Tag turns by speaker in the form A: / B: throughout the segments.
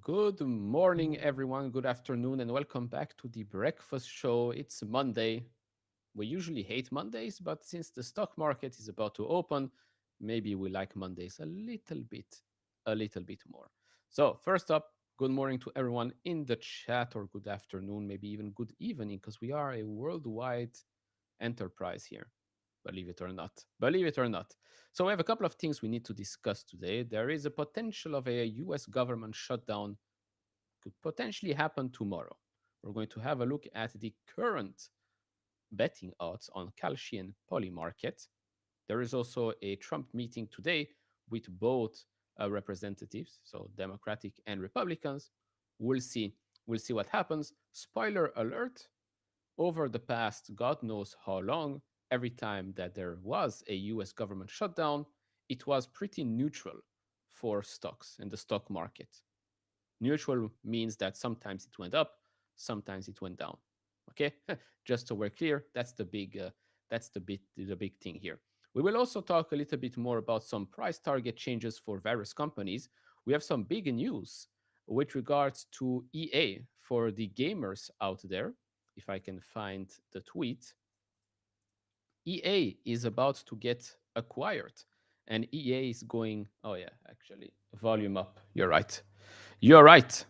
A: Good morning, everyone. Good afternoon, and welcome back to the breakfast show. It's Monday. We usually hate Mondays, but since the stock market is about to open, maybe we like Mondays a little bit more. So, first up, good morning to everyone in the chat, or good afternoon, maybe even good evening, because we are a worldwide enterprise here. Believe it or not. Believe it or not. So, we have a couple of things we need to discuss today. There is a potential of a US government shutdown could potentially happen tomorrow. We're going to have a look at the current betting odds on Kalshi and Poly market. There is also a Trump meeting today with both representatives, so Democratic and Republicans. We'll see. We'll see what happens. Spoiler alert: over the past God knows how long, every time that there was a US government shutdown, it was pretty neutral for stocks and the stock market. Neutral means that sometimes it went up, sometimes it went down. Okay, just so we're clear, that's the big thing here. We will also talk a little bit more about some price target changes for various companies. We have some big news with regards to EA for the gamers out there. If I can find the tweet, EA is about to get acquired, and EA is going. Oh yeah, actually, volume up. You're right. You're right.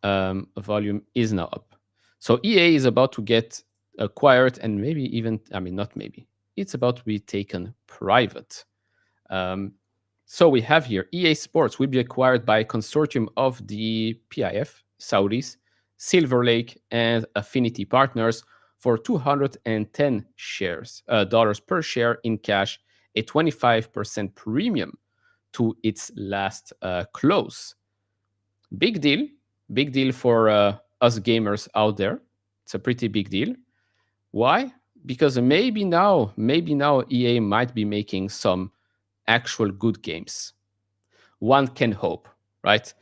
A: Volume is now up. So EA is about to get acquired, and maybe even, I mean, not maybe, it's about to be taken private. So we have here EA Sports will be acquired by a consortium of the PIF, Saudis, Silver Lake, and Affinity Partners for 210 dollars per share in cash, a 25% premium to its last close. Big deal. Big deal for us gamers out there. It's a pretty big deal. Why? Because maybe now EA might be making some actual good games. One can hope, right?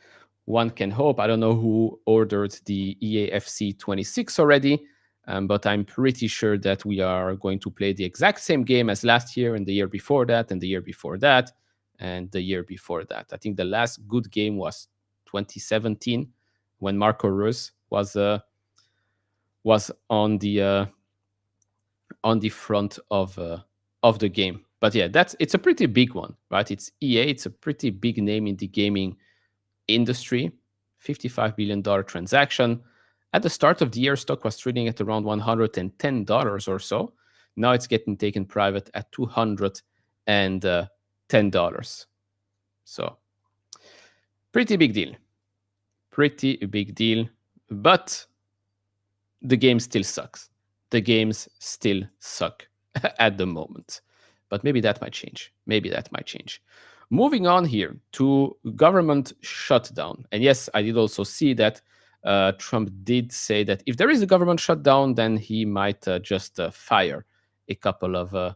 A: One can hope. I don't know who ordered the EAFC 26 already, but I'm pretty sure that we are going to play the exact same game as last year and the year before that and the year before that and the year before that. I think the last good game was 2017 when Marco Reus was on the front of the game. But yeah, it's a pretty big one, right? It's EA. It's a pretty big name in the gaming industry. $55 billion transaction. At the start of the year, stock was trading at around $110 or so. Now it's getting taken private at $210. So pretty big deal. Pretty big deal. But the game still sucks. The games still suck at the moment. But maybe that might change. Maybe that might change. Moving on here to government shutdown. And yes, I did also see that Trump did say that if there is a government shutdown, then he might just fire a couple of, a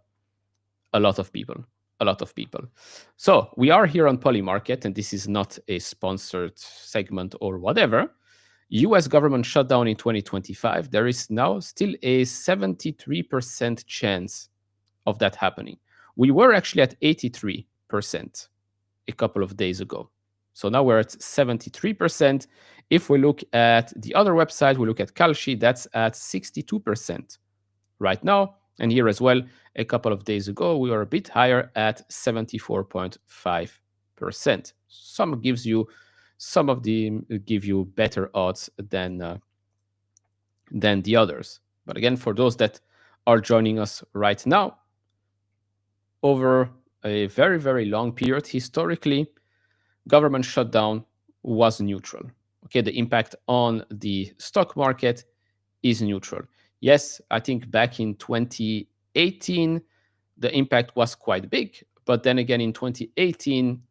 A: lot of people. A lot of people. So we are here on Polymarket, and this is not a sponsored segment or whatever. US government shutdown in 2025, there is now still a 73% chance of that happening. We were actually at 83% a couple of days ago. So now we're at 73%. If we look at the other website, we look at Kalshi, that's at 62% right now. And here as well, a couple of days ago, we were a bit higher at 74.5%. Some of them give you better odds than the others. But again, for those that are joining us right now, over a very, very long period, historically, government shutdown was neutral. Okay, the impact on the stock market is neutral. Yes, I think back in 2018, the impact was quite big. But then again, in 2018,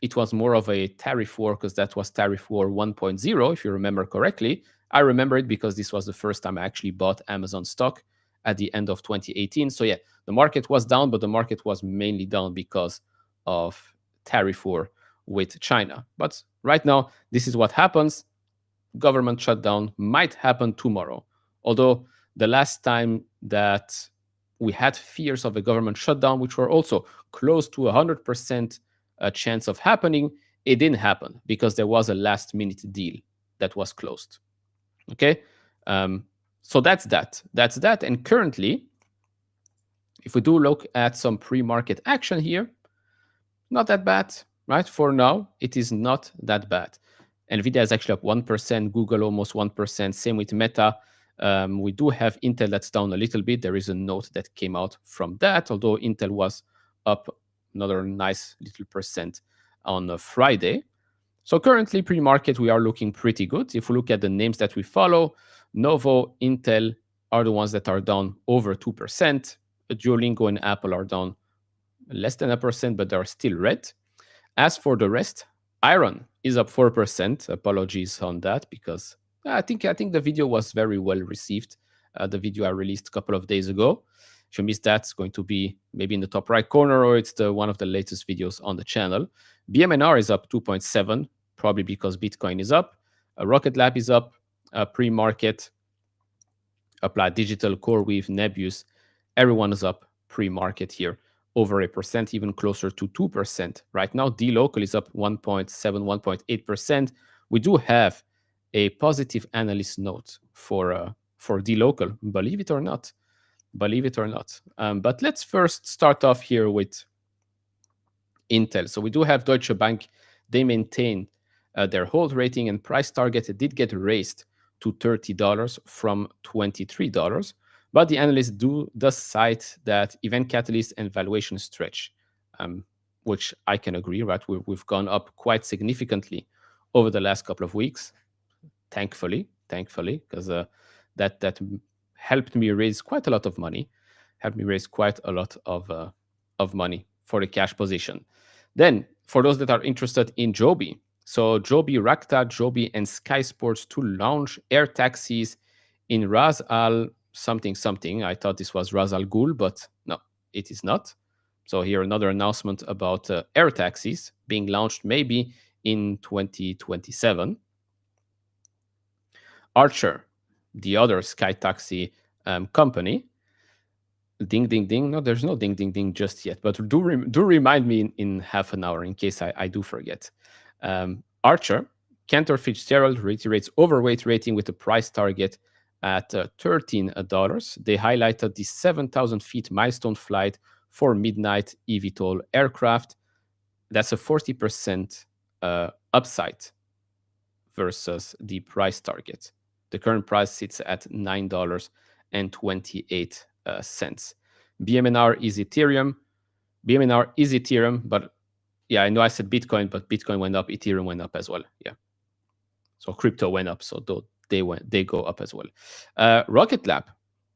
A: it was more of a tariff war because that was tariff war 1.0, if you remember correctly. I remember it because this was the first time I actually bought Amazon stock at the end of 2018. So yeah, the market was down, but the market was mainly down because of tariff war with China. But right now, this is what happens. Government shutdown might happen tomorrow. Although the last time that we had fears of a government shutdown, which were also close to 100% chance of happening, it didn't happen because there was a last minute deal that was closed. Okay, so that's that. That's that. And currently, if we do look at some pre-market action here, not that bad, right? For now, it is not that bad. Nvidia is actually up 1%, Google almost 1%, same with Meta. We do have Intel that's down a little bit. There is a note that came out from that, although Intel was up another nice little percent on Friday. So currently, pre-market, we are looking pretty good. If we look at the names that we follow, Novo, Intel are the ones that are down over 2%. Duolingo and Apple are down less than 1%, but they're still red. As for the rest, Iron is up 4%. Apologies on that because I think the video was very well received. The video I released a couple of days ago. If you missed that, it's going to be maybe in the top right corner, or it's one of the latest videos on the channel. BMNR is up 2.7, probably because Bitcoin is up. Rocket Lab is up. Pre-market. Applied Digital, CoreWeave, Nebius, everyone is up pre-market here, over 1%, even closer to 2%. Right now, D-Local is up 1.7, 1.8%. We do have a positive analyst note for D-Local, believe it or not. Believe it or not. But let's first start off here with Intel. So we do have Deutsche Bank. They maintain their hold rating and price target. It did get raised to $30 from $23. But the analysts does cite that event catalyst and valuation stretch, which I can agree, right? We've gone up quite significantly over the last couple of weeks, thankfully, because that helped me raise quite a lot of money, money for the cash position. Then, for those that are interested in Joby, so Joby, Rakta, Joby, and Sky Sports to launch air taxis in Ras Al something. I thought this was Ras Al Ghul, but no, it is not. So here another announcement about air taxis being launched maybe in 2027. Archer, the other sky taxi company. Ding, ding, ding. No, there's no ding, ding, ding just yet. But do remind me in half an hour in case I do forget. Archer, Cantor Fitzgerald reiterates overweight rating with a price target at $13. They highlighted the 7,000 feet milestone flight for Midnight eVTOL aircraft. That's a 40% upside versus the price target. The current price sits at $9.28. BMNR is Ethereum. But yeah, I know I said Bitcoin, but Bitcoin went up, Ethereum went up as well. Yeah. So crypto went up. So they go up as well. Rocket Lab,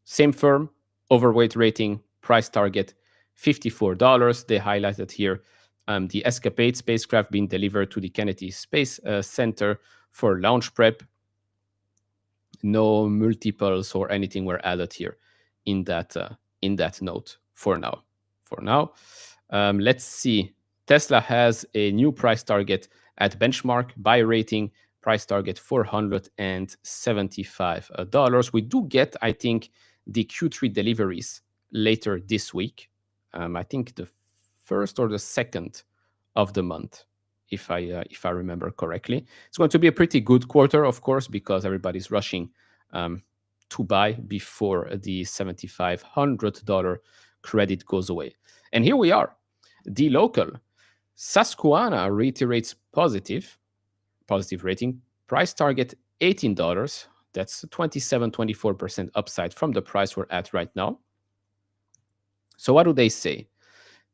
A: same firm, overweight rating, price target $54. They highlighted here the Escapade spacecraft being delivered to the Kennedy Space Center for launch prep. No multiples or anything were added here in that note for now. Let's see. Tesla has a new price target at benchmark buy rating, price target $475. We do get, I think, the Q3 deliveries later this week. I think the first or the second of the month, if I remember correctly. It's going to be a pretty good quarter, of course, because everybody's rushing to buy before the $7,500 credit goes away. And here we are, the local. Susquehanna reiterates positive rating, price target $18. That's 24% upside from the price we're at right now. So what do they say?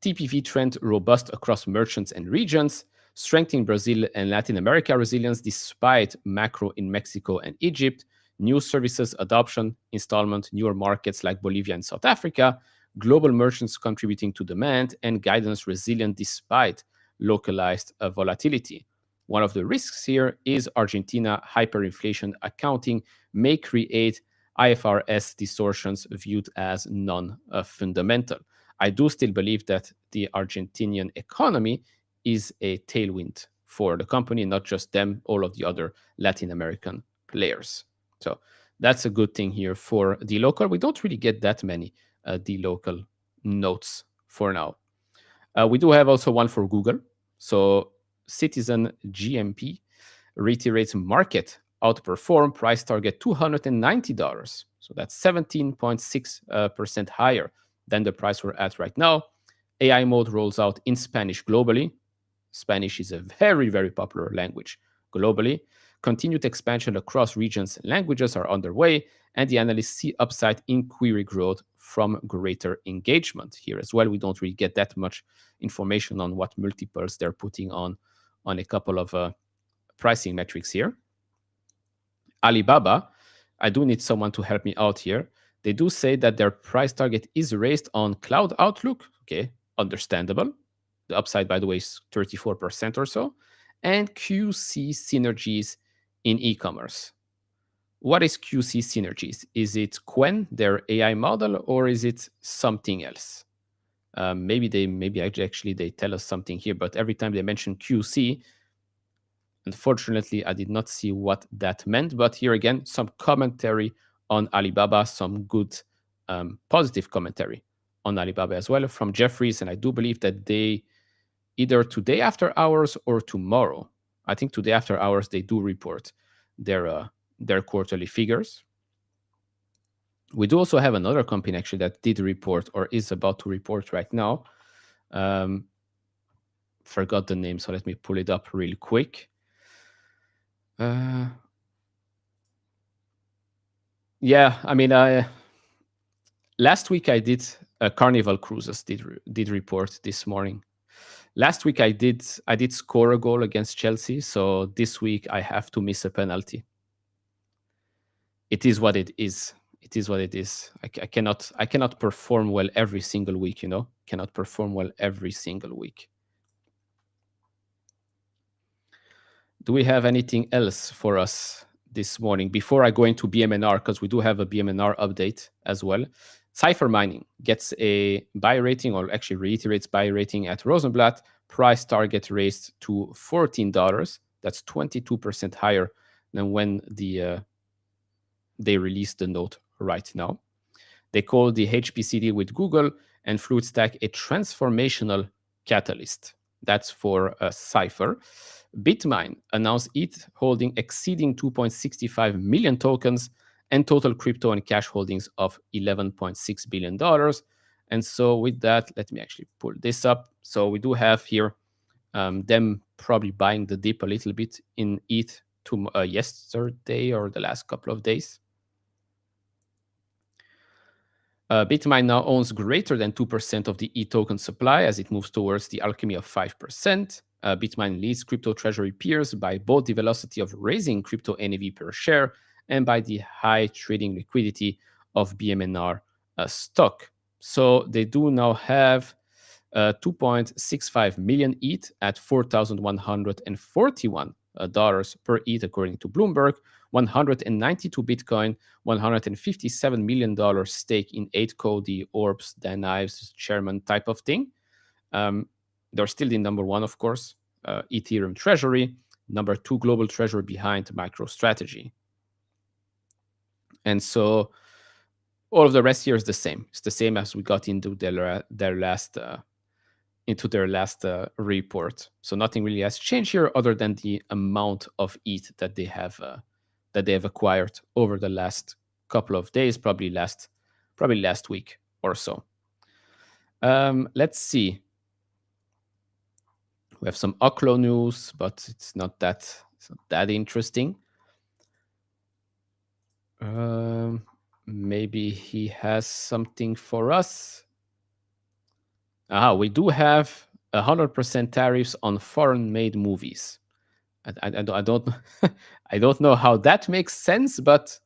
A: TPV trend robust across merchants and regions, strengthening Brazil and Latin America resilience despite macro in Mexico and Egypt, new services adoption, installment, newer markets like Bolivia and South Africa, global merchants contributing to demand, and guidance resilient despite localized volatility. One of the risks here is Argentina hyperinflation accounting may create IFRS distortions viewed as non-fundamental. I do still believe that the Argentinian economy is a tailwind for the company, not just them, all of the other Latin American players. So that's a good thing here for the local. We don't really get that many the local notes for now. We do have also one for Google. So Citizen GMP reiterates market outperform, price target $290. So that's 17.6% higher than the price we're at right now. AI mode rolls out in Spanish globally. Spanish is a very, very popular language globally. Continued expansion across regions and languages are underway, and the analysts see upside in query growth from greater engagement. Here as well, we don't really get that much information on what multiples they're putting on a couple of pricing metrics here. Alibaba, I do need someone to help me out here. They do say that their price target is raised on cloud outlook. Okay, understandable. The upside, by the way, is 34% or so. And QC synergies in e-commerce. What is QC synergies? Is it Qwen, their AI model, or is it something else? Maybe actually they tell us something here, but every time they mention QC, unfortunately, I did not see what that meant. But here again, some commentary on Alibaba, some good positive commentary on Alibaba as well from Jeffries. And I do believe that they either today after hours or tomorrow, I think today after hours, they do report their quarterly figures. We do also have another company actually that did report or is about to report right now. Forgot the name, so let me pull it up really quick. Yeah, I mean, last week I did Carnival Cruises did report this morning. Last week I did score a goal against Chelsea, so this week I have to miss a penalty. It is what it is. It is what it is. I cannot perform well every single week, Cannot perform well every single week. Do we have anything else for us this morning before I go into BMNR? Because we do have a BMNR update as well. Cipher Mining gets a buy rating, or actually reiterates buy rating at Rosenblatt. Price target raised to $14. That's 22% higher than when they released the note right now. They call the HPC deal with Google and Fluidstack a transformational catalyst. That's for Cipher. Bitmine announced ETH holding exceeding 2.65 million tokens and total crypto and cash holdings of $11.6 billion. And so with that, let me actually pull this up. So we do have here them probably buying the dip a little bit in ETH yesterday or the last couple of days. Bitmine now owns greater than 2% of the ETH token supply as it moves towards the alchemy of 5%. Bitmine leads crypto treasury peers by both the velocity of raising crypto NAV per share and by the high trading liquidity of BMNR stock. So they do now have 2.65 million ETH at $4,141 per ETH, according to Bloomberg, 192 Bitcoin, $157 million stake in 8Co, the Orbs, Dan Ives chairman type of thing. They're still the number one, of course, Ethereum treasury, number two global treasury behind MicroStrategy. And so all of the rest here is the same. It's the same as we got into their last report. So nothing really has changed here other than the amount of ETH that they have acquired over the last couple of days, probably last week or so. Let's see. We have some Oklo news, but it's not that interesting. Maybe he has something for us. We do have 100% tariffs on foreign-made movies. I don't I don't know how that makes sense, but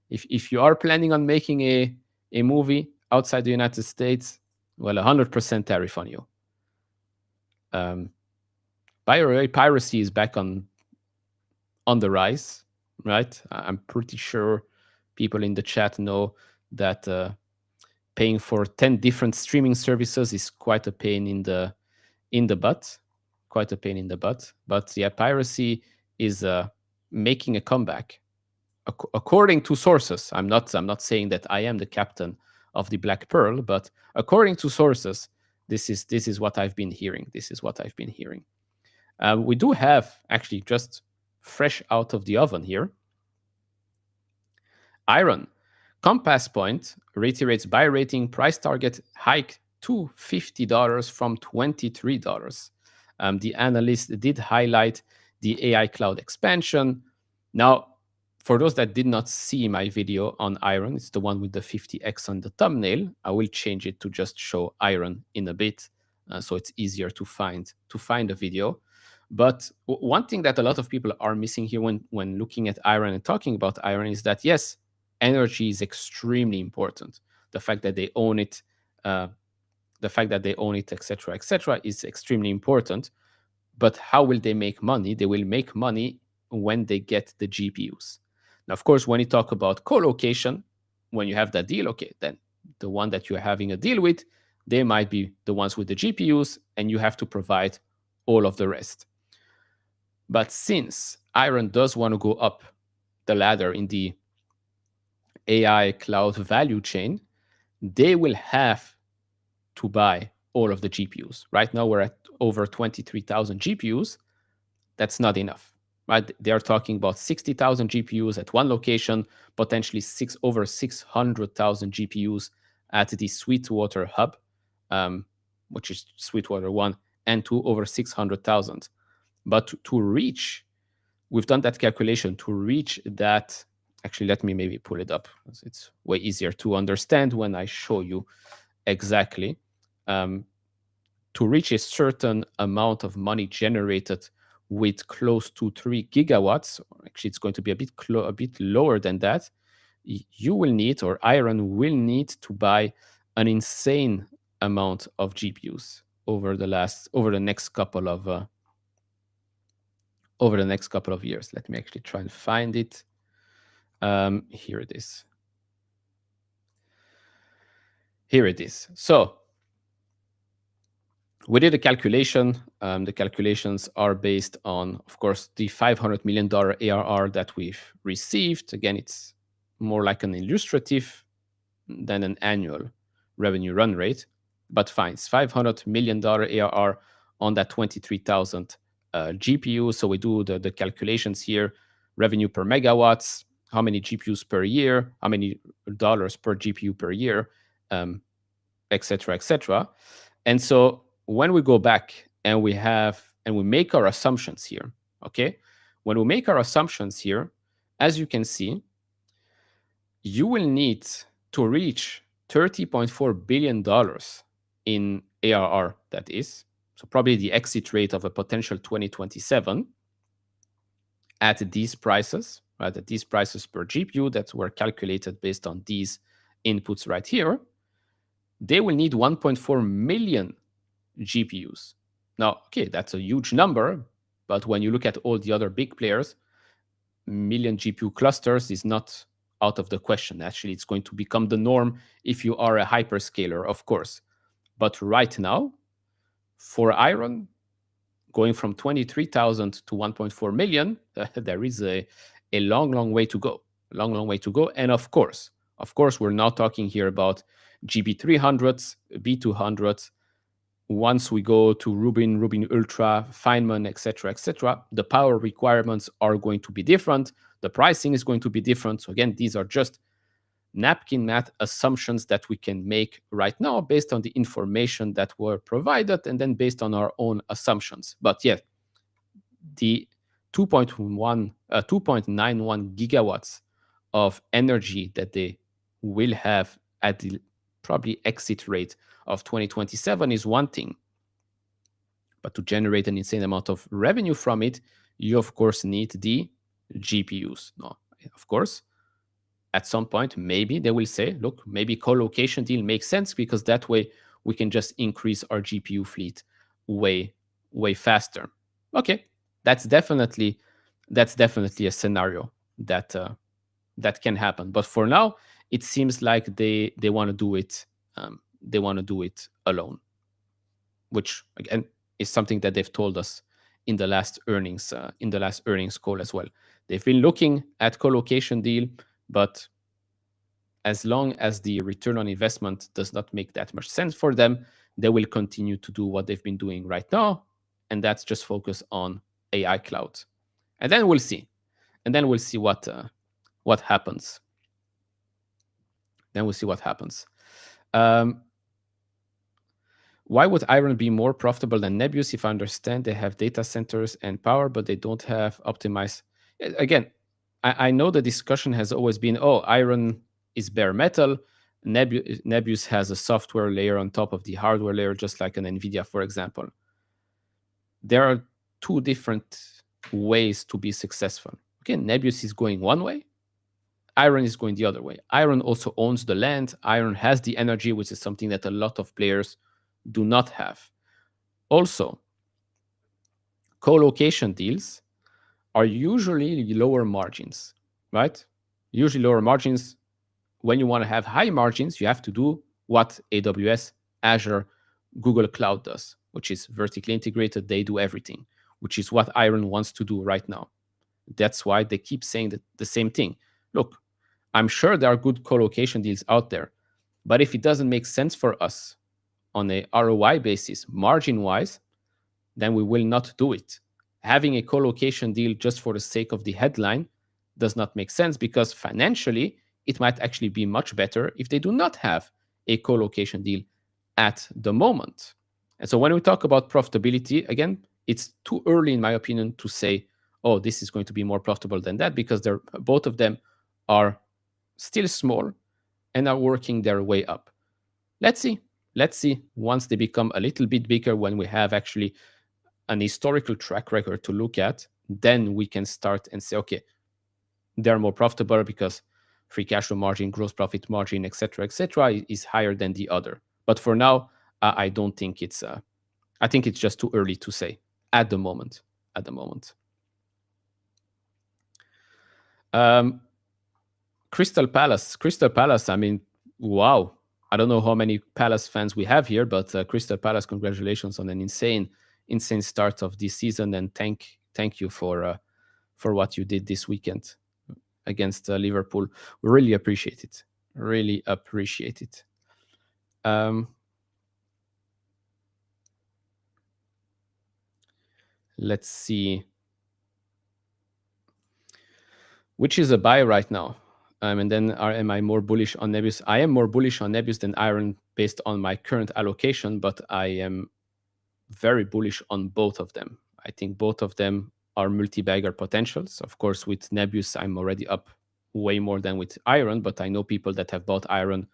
A: if you are planning on making a movie outside the United States, well, 100% tariff on you. Piracy is back on the rise, right? I'm pretty sure people in the chat know that paying for 10 different streaming services is quite a pain in the butt. Quite a pain in the butt. But yeah, piracy is making a comeback. According to sources, I'm not saying that I am the captain of the Black Pearl, but according to sources, this is what I've been hearing. We do have, actually, just fresh out of the oven here, Iron. Compass Point reiterates buy rating price target hike to $50 from $23. The analyst did highlight the AI cloud expansion. Now, for those that did not see my video on Iron, it's the one with the 50x on the thumbnail. I will change it to just show Iron in a bit, so it's easier to find the video. But one thing that a lot of people are missing here when looking at Iron and talking about Iron is that, yes, energy is extremely important. The fact that they own it, etc., is extremely important. But how will they make money? They will make money when they get the GPUs. Now, of course, when you talk about co-location, when you have that deal, okay, then the one that you're having a deal with, they might be the ones with the GPUs, and you have to provide all of the rest. But since Iron does want to go up the ladder in the AI cloud value chain, they will have to buy all of the GPUs. Right now, we're at over 23,000 GPUs. That's not enough, right? They're talking about 60,000 GPUs at one location, potentially over 600,000 GPUs at the Sweetwater hub, which is Sweetwater 1 and 2, over 600,000. But to reach, we've done that calculation, to reach that. Actually, let me maybe pull it up. It's way easier to understand when I show you exactly. To reach a certain amount of money generated with close to 3 gigawatts, or actually it's going to be a bit lower than that, you will need, or Iron will need, to buy an insane amount of GPUs over the next couple of years. Let me actually try and find it. Here it is. So we did a calculation. The calculations are based on, of course, the $500 million ARR that we've received. Again, it's more like an illustrative than an annual revenue run rate. But fine, it's $500 million ARR on that 23,000 GPU. So we do the calculations here. Revenue per megawatts, how many GPUs per year, how many dollars per GPU per year, etc., etc. And so when we go back and we make our assumptions here, okay? When we make our assumptions here, as you can see, you will need to reach $30.4 billion in ARR, that is. So probably the exit rate of a potential 2027 at these prices, right? At these prices per GPU that were calculated based on these inputs right here, they will need 1.4 million GPUs. Now, okay, that's a huge number, but when you look at all the other big players, million GPU clusters is not out of the question. Actually, it's going to become the norm if you are a hyperscaler, of course. But right now, for Iron, going from 23,000 to 1.4 million, there is a long, long way to go. Long, long way to go. And of course, we're now talking here about GB300s, B200s. Once we go to Rubin Ultra, Feynman, etc., the power requirements are going to be different. The pricing is going to be different. So again, these are just napkin math assumptions that we can make right now based on the information that were provided and then based on our own assumptions. But yeah, the 2.91 gigawatts of energy that they will have at the probably exit rate of 2027 is one thing. But to generate an insane amount of revenue from it, you of course need the GPUs. No, of course, at some point, maybe they will say, look, maybe co-location deal makes sense because that way we can just increase our GPU fleet way, way faster. Okay, that's definitely a scenario that that can happen. But for now, it seems like they want to do it. They want to do it alone, which again is something that they've told us in the last earnings call as well. They've been looking at co-location deal, but as long as the return on investment does not make that much sense for them, they will continue to do what they've been doing right now, and that's just focus on AI cloud. And then we'll see. And then we'll see what happens. Then we'll see what happens. Why would Iron be more profitable than Nebius? If I understand, they have data centers and power, but they don't have optimized. Again, I know the discussion has always been, oh, Iron is bare metal. Nebius has a software layer on top of the hardware layer, just like an NVIDIA, for example. There are two different ways to be successful. Okay, Nebius is going one way. Iron is going the other way. Iron also owns the land. Iron has the energy, which is something that a lot of players do not have. Also, co-location deals are usually lower margins, right? Usually lower margins. When you want to have high margins, you have to do what AWS, Azure, Google Cloud does, which is vertically integrated. They do everything, which is what Iron wants to do right now. That's why they keep saying the same thing. Look, I'm sure there are good co-location deals out there, but if it doesn't make sense for us on a ROI basis, margin-wise, then we will not do it. Having a co-location deal just for the sake of the headline does not make sense because financially, it might actually be much better if they do not have a co-location deal at the moment. And so when we talk about profitability, again, it's too early, in my opinion, to say, oh, this is going to be more profitable than that because both of them are still small and are working their way up. Let's see. Once they become a little bit bigger, when we have actually an historical track record to look at, then we can start and say, okay, they're more profitable because free cash flow margin, gross profit margin, etc., is higher than the other. But for now, I don't think it's. I think it's just too early to say at the moment. Crystal Palace. I mean, wow. I don't know how many Palace fans we have here, but Crystal Palace, congratulations on an insane start of this season, and thank you for what you did this weekend against Liverpool. We really appreciate it. Let's see. Which is a buy right now? And then am I more bullish on Nebius? I am more bullish on Nebius than Iron based on my current allocation, but I am very bullish on both of them. I think both of them are multi-bagger potentials. Of course, with Nebius, I'm already up way more than with Iron, but I know people that have bought Iron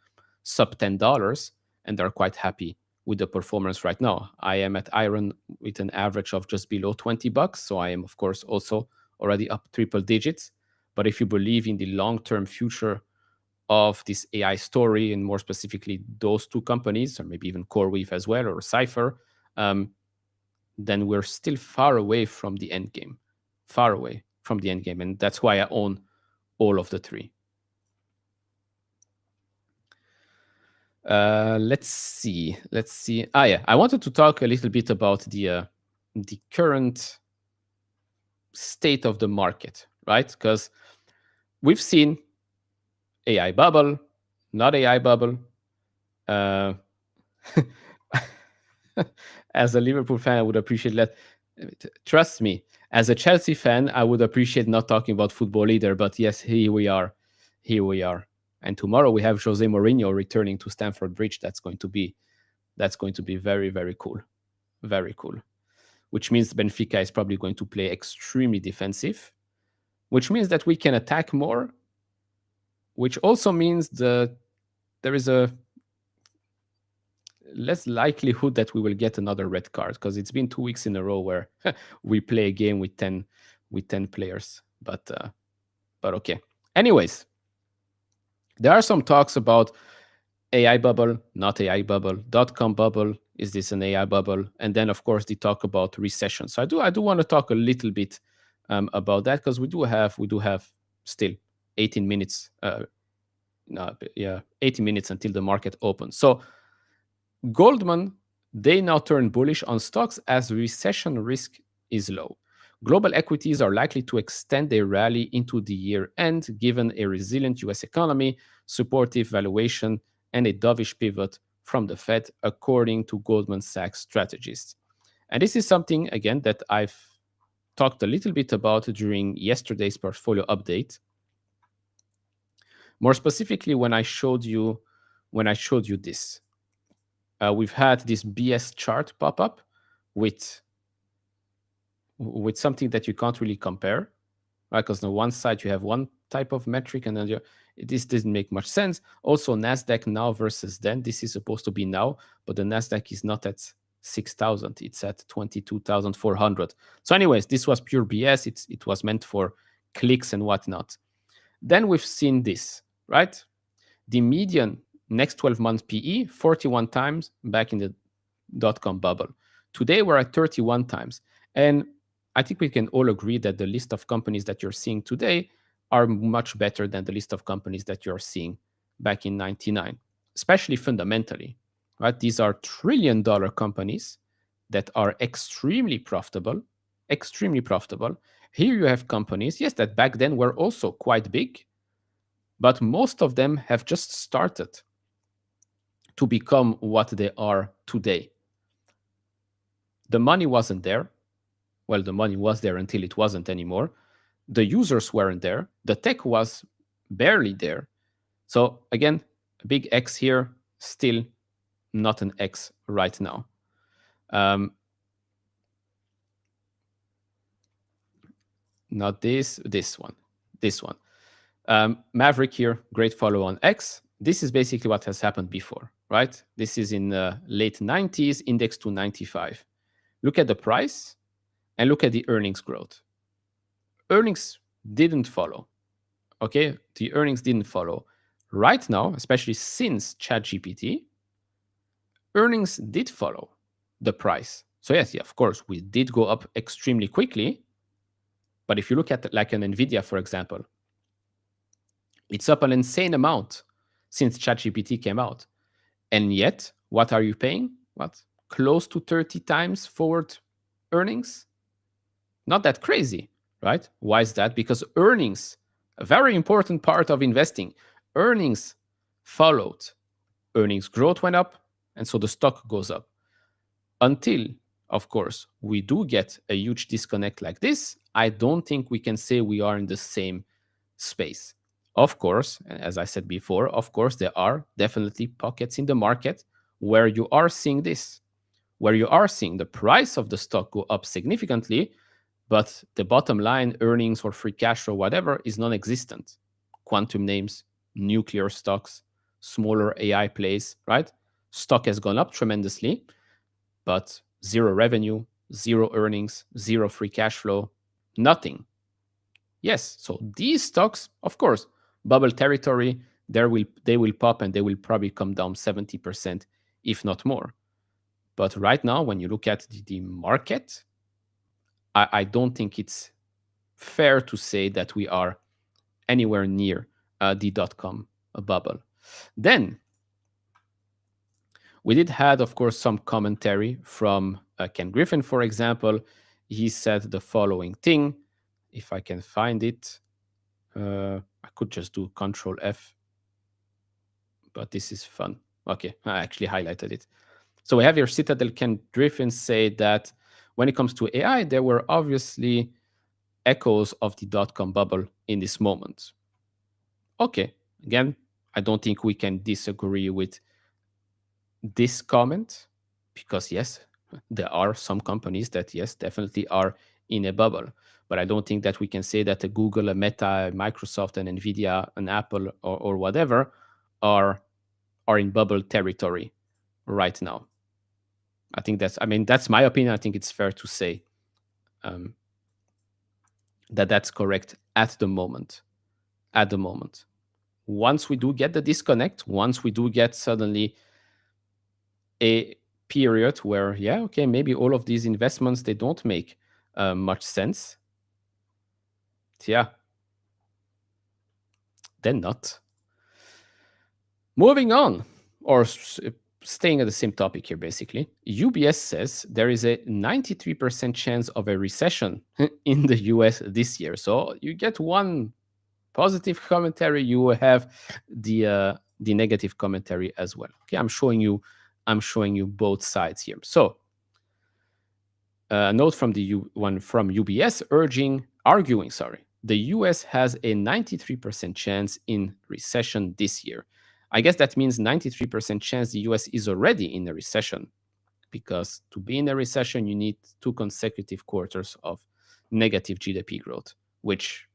A: sub $10 and they're quite happy with the performance right now. I am at Iron with an average of just below $20, so I am, of course, also already up triple digits. But if you believe in the long-term future of this AI story, and more specifically those two companies, or maybe even CoreWeave as well, or Cypher, then we're still far away from the end game. Far away from the end game. And that's why I own all of the three. Let's see. Yeah, I wanted to talk a little bit about the current state of the market, right? Because we've seen AI bubble, not AI bubble. As a Liverpool fan, I would appreciate that. Trust me, as a Chelsea fan, I would appreciate not talking about football either. But yes, here we are. Here we are. And tomorrow we have Jose Mourinho returning to Stamford Bridge. That's going to be very, very cool. Very cool. Which means Benfica is probably going to play extremely defensive, which means that we can attack more, which also means that there is a less likelihood that we will get another red card, because it's been 2 weeks in a row where we play a game with 10 players. But okay. Anyways, there are some talks about AI bubble, not AI bubble, .com bubble. Is this an AI bubble? And then, of course, they talk about recession. So I do want to talk a little bit about that, because we do have still 18 minutes. 18 minutes until the market opens. So Goldman, they now turn bullish on stocks as recession risk is low. Global equities are likely to extend their rally into the year end, given a resilient US economy, supportive valuation, and a dovish pivot from the Fed, according to Goldman Sachs strategists. And this is something, again, that I've talked a little bit about during yesterday's portfolio update. More specifically, when I showed you this. We've had this BS chart pop up with something that you can't really compare, right? Because on one side you have one type of metric, and then this didn't make much sense. Also, NASDAQ now versus then. This is supposed to be now, but the NASDAQ is not at 6,000. It's at 22,400. So anyways, this was pure BS. It was meant for clicks and whatnot. Then we've seen this, right? The median next 12 months PE, 41 times back in the .com bubble. Today, we're at 31 times. And I think we can all agree that the list of companies that you're seeing today are much better than the list of companies that you're seeing back in 99, especially fundamentally, right? These are trillion-dollar companies that are extremely profitable, extremely profitable. Here you have companies, yes, that back then were also quite big, but most of them have just started to become what they are today. The money wasn't there. Well, the money was there until it wasn't anymore. The users weren't there. The tech was barely there. So again, a big X here, still not an X right now. Not this one. Maverick here, great follow on X. This is basically what has happened before, right? This is in the late 90s, index to 95. Look at the price and look at the earnings growth. Earnings didn't follow, okay? The earnings didn't follow. Right now, especially since ChatGPT, earnings did follow the price. So yes, of course, we did go up extremely quickly. But if you look at like an NVIDIA, for example, it's up an insane amount since ChatGPT came out. And yet, what are you paying? What? Close to 30 times forward earnings? Not that crazy, right? Why is that? Because earnings, a very important part of investing, earnings followed. Earnings growth went up, and so the stock goes up. Until, of course, we do get a huge disconnect like this, I don't think we can say we are in the same space. Of course, as I said before, of course, there are definitely pockets in the market where you are seeing this, where you are seeing the price of the stock go up significantly, but the bottom line, earnings or free cash or whatever, is non-existent. Quantum names, nuclear stocks, smaller AI plays, right? Stock has gone up tremendously, but zero revenue, zero earnings, zero free cash flow, nothing. Yes, so these stocks, of course, bubble territory, they will pop and they will probably come down 70%, if not more. But right now, when you look at the market, I don't think it's fair to say that we are anywhere near the dot-com bubble. Then we did had, of course, some commentary from Ken Griffin, for example. He said the following thing. If I can find it, I could just do Control F, but this is fun. Okay, I actually highlighted it. So we have here Citadel Ken Griffin say that when it comes to AI, there were obviously echoes of the dot-com bubble in this moment. Okay, again, I don't think we can disagree with this comment, because yes, there are some companies that yes, definitely are in a bubble. But I don't think that we can say that a Google, a Meta, a Microsoft, an Nvidia, an Apple, or whatever are in bubble territory right now. I think that's my opinion. I think it's fair to say that that's correct at the moment. At the moment, once we do get the disconnect, once we do get suddenly a period where, yeah, okay, maybe all of these investments, they don't make much sense. Yeah, then not. Moving on, or staying at the same topic here, basically, UBS says there is a 93% chance of a recession in the US this year. So you get one positive commentary, you have the negative commentary as well. Okay, I'm showing you both sides here. So a note from from UBS arguing, the US has a 93% chance in recession this year. I guess that means 93% chance the US is already in a recession, because to be in a recession, you need 2 consecutive quarters of negative GDP growth, which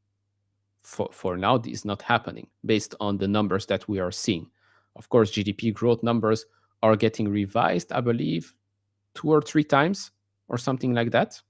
A: for now is not happening based on the numbers that we are seeing. Of course, GDP growth numbers are getting revised, I believe, 2 or 3 times or something like that.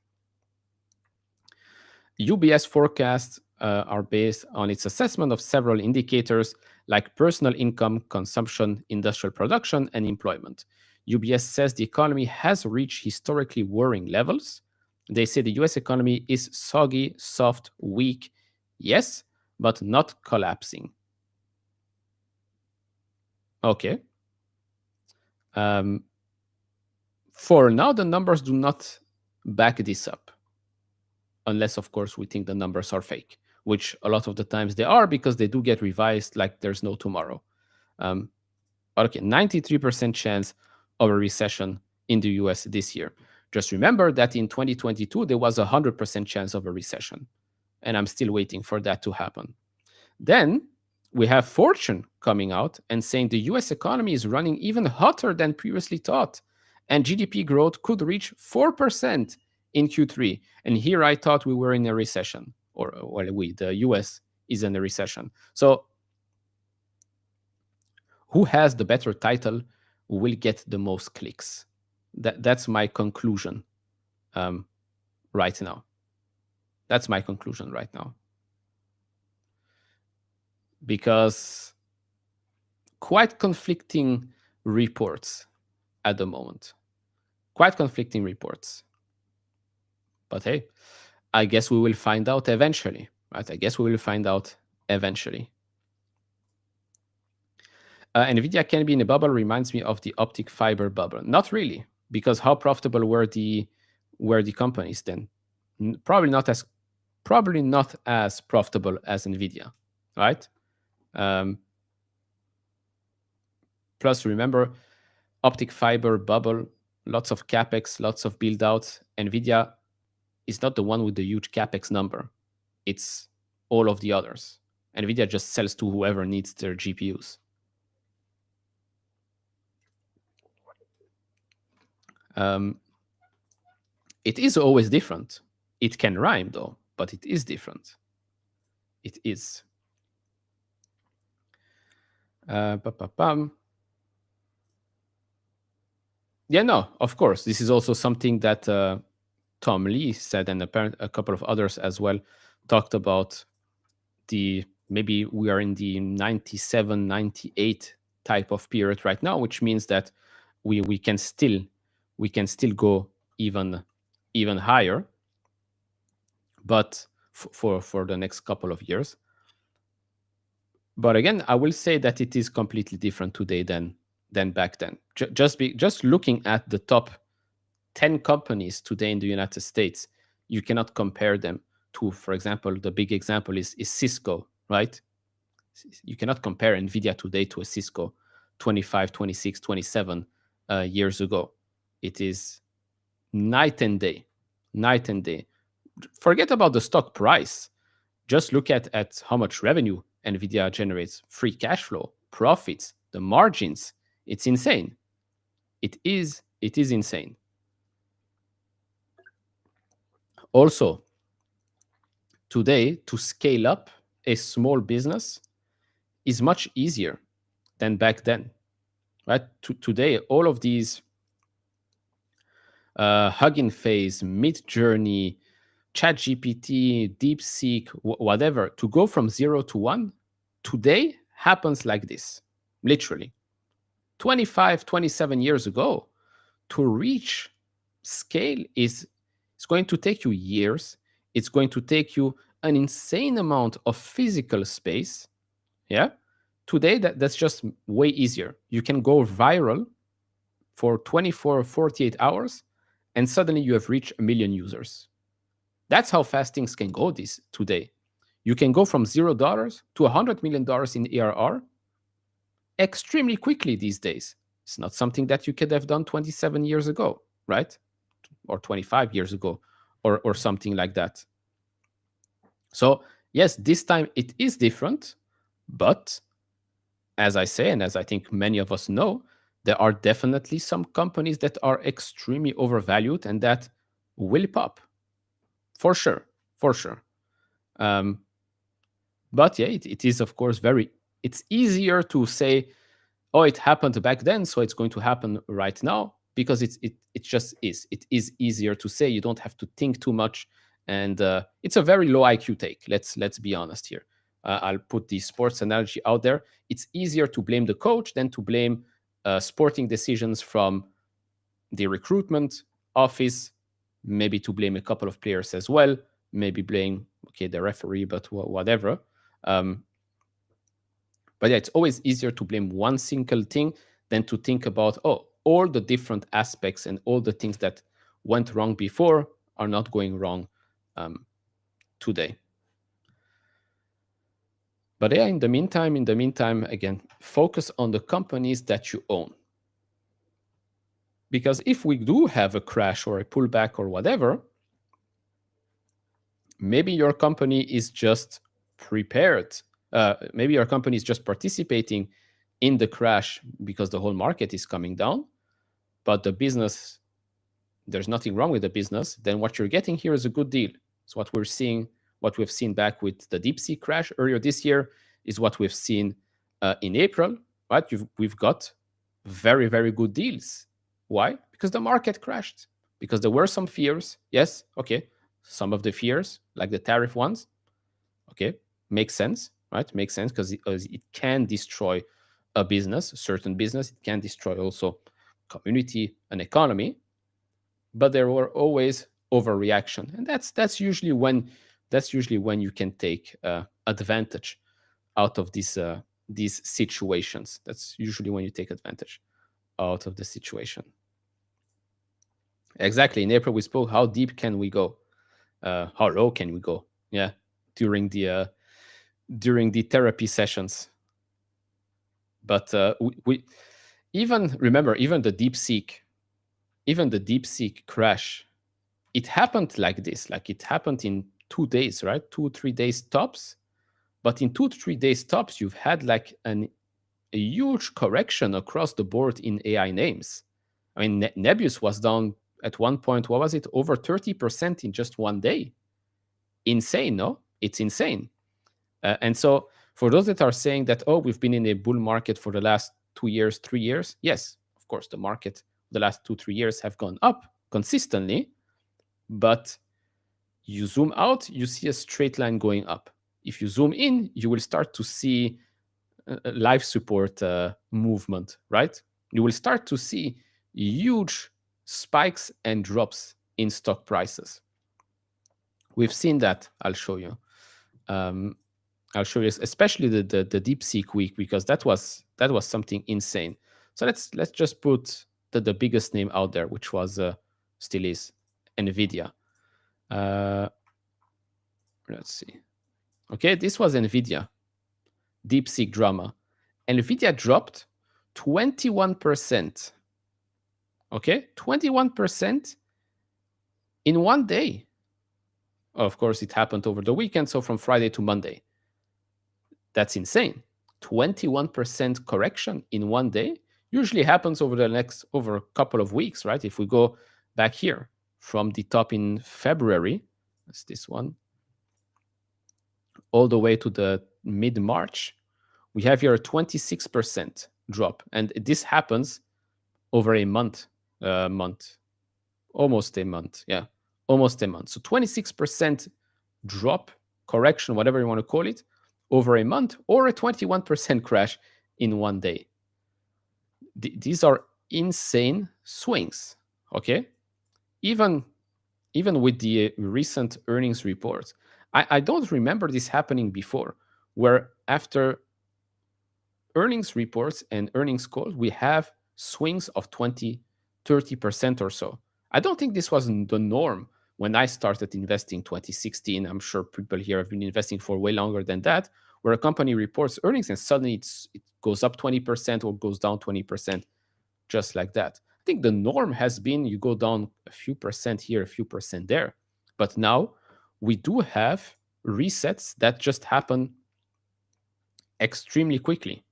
A: UBS forecasts are based on its assessment of several indicators like personal income, consumption, industrial production, and employment. UBS says the economy has reached historically worrying levels. They say the US economy is soggy, soft, weak, yes, but not collapsing. Okay. For now, the numbers do not back this up, unless, of course, we think the numbers are fake, which a lot of the times they are, because they do get revised like there's no tomorrow. But okay, 93% chance of a recession in the US this year. Just remember that in 2022, there was a 100% chance of a recession, and I'm still waiting for that to happen. Then we have Fortune coming out and saying the US economy is running even hotter than previously thought, and GDP growth could reach 4% in Q3. And here I thought we were in a recession, or well, the US is in a recession. So who has the better title will get the most clicks. That's my conclusion right now. That's my conclusion right now. Because quite conflicting reports at the moment. Quite conflicting reports. But hey, I guess we will find out eventually, right? I guess we will find out eventually. Nvidia can be in a bubble reminds me of the optic fiber bubble. Not really, because how profitable were the companies then? Probably not as profitable as Nvidia, right? Plus, remember, optic fiber bubble, lots of capex, lots of build outs. Nvidia is not the one with the huge capex number. It's all of the others. Nvidia just sells to whoever needs their GPUs. It is always different. It can rhyme though, but it is different. It is. Yeah, no, of course. This is also something that Tom Lee said, and apparently a couple of others as well talked about the maybe we are in the 97, 98 type of period right now, which means that we can still go even higher, but for the next couple of years. But again, I will say that it is completely different today than back then. Just looking at the top 10 companies today in the United States, you cannot compare them to, for example, the big example is Cisco, right? You cannot compare Nvidia today to a Cisco 25, 26, 27 years ago. It is night and day, night and day. Forget about the stock price. Just look at how much revenue Nvidia generates, free cash flow, profits, the margins. It's insane. It is insane. Also, today, to scale up a small business is much easier than back then, right? Today, all of these Hugging Face, Midjourney, ChatGPT, DeepSeek, whatever, to go from 0 to 1, today happens like this, literally. 25, 27 years ago, to reach scale is it's going to take you years. It's going to take you an insane amount of physical space. Yeah. Today, that's just way easier. You can go viral for 24 or 48 hours, and suddenly you have reached 1 million users. That's how fast things can go today. You can go from $0 to $100 million in ARR extremely quickly these days. It's not something that you could have done 27 years ago, right? Or 25 years ago, or something like that. So yes, this time it is different, but as I say, and as I think many of us know, there are definitely some companies that are extremely overvalued and that will pop. For sure, for sure. But yeah, it is, of course, it's easier to say, oh, it happened back then, so it's going to happen right now, because it just is. It is easier to say. You don't have to think too much, and it's a very low IQ take. Let's be honest here. I'll put the sports analogy out there. It's easier to blame the coach than to blame sporting decisions from the recruitment office, maybe to blame a couple of players as well, maybe blame, the referee, but whatever. But yeah, it's always easier to blame one single thing than to think about, all the different aspects and all the things that went wrong before are not going wrong today. But yeah, in the meantime, again, focus on the companies that you own. Because if we do have a crash or a pullback or whatever, maybe your company is just prepared. Maybe your company is just participating in the crash because the whole market is coming down, but the business, there's nothing wrong with the business. Then what you're getting here is a good deal. So what we've seen back with the DeepSeek crash earlier this year is what we've seen in April, right? We've got very, very good deals. Why? Because the market crashed. Because there were some fears. Yes, okay. Some of the fears, like the tariff ones, okay, makes sense, right? Makes sense because it can destroy a business, a certain business. It can destroy also community, an economy. But there were always overreaction, and that's usually when you can take advantage out of these situations. That's usually when you take advantage out of the situation. Exactly. In April, we spoke how deep can we go, how low can we go? Yeah, during the therapy sessions. But we even remember even the DeepSeek crash. It happened like this. Like it happened in 2 days, right? 2-3 days tops. But in 2-3 days tops, you've had like a huge correction across the board in AI names. I mean, Nebius was down at one point, what was it? Over 30% in just one day. Insane, no? It's insane. And so for those that are saying that, we've been in a bull market for the last 2 years, 3 years, yes, of course, the market the last 2-3 years have gone up consistently, but you zoom out, you see a straight line going up. if you zoom in, you will start to see life support movement, right? You will start to see huge spikes and drops in stock prices. We've seen that. I'll show you. I'll show you, especially the DeepSeek week, because that was something insane. So let's just put the biggest name out there, which was still is Nvidia. Let's see. Okay, this was Nvidia. DeepSeek drama. Nvidia dropped 21%. Okay, 21% in one day. Of course, it happened over the weekend, so from Friday to Monday. That's insane. 21% correction in one day usually happens over a couple of weeks, right? If we go back here from the top in February, that's this one, all the way to the mid-March, we have here a 26% drop. And this happens over a month, almost a month. Yeah, almost a month. So 26% drop, correction, whatever you want to call it, over a month, or a 21% crash in one day. These are insane swings, okay? Even with the recent earnings reports, I don't remember this happening before, where after earnings reports and earnings calls, we have swings of 20, 30% or so. I don't think this was the norm when I started investing 2016. I'm sure people here have been investing for way longer than that, where a company reports earnings and suddenly it goes up 20% or goes down 20%, just like that. I think the norm has been you go down a few percent here, a few percent there. But now we do have resets that just happen extremely quickly.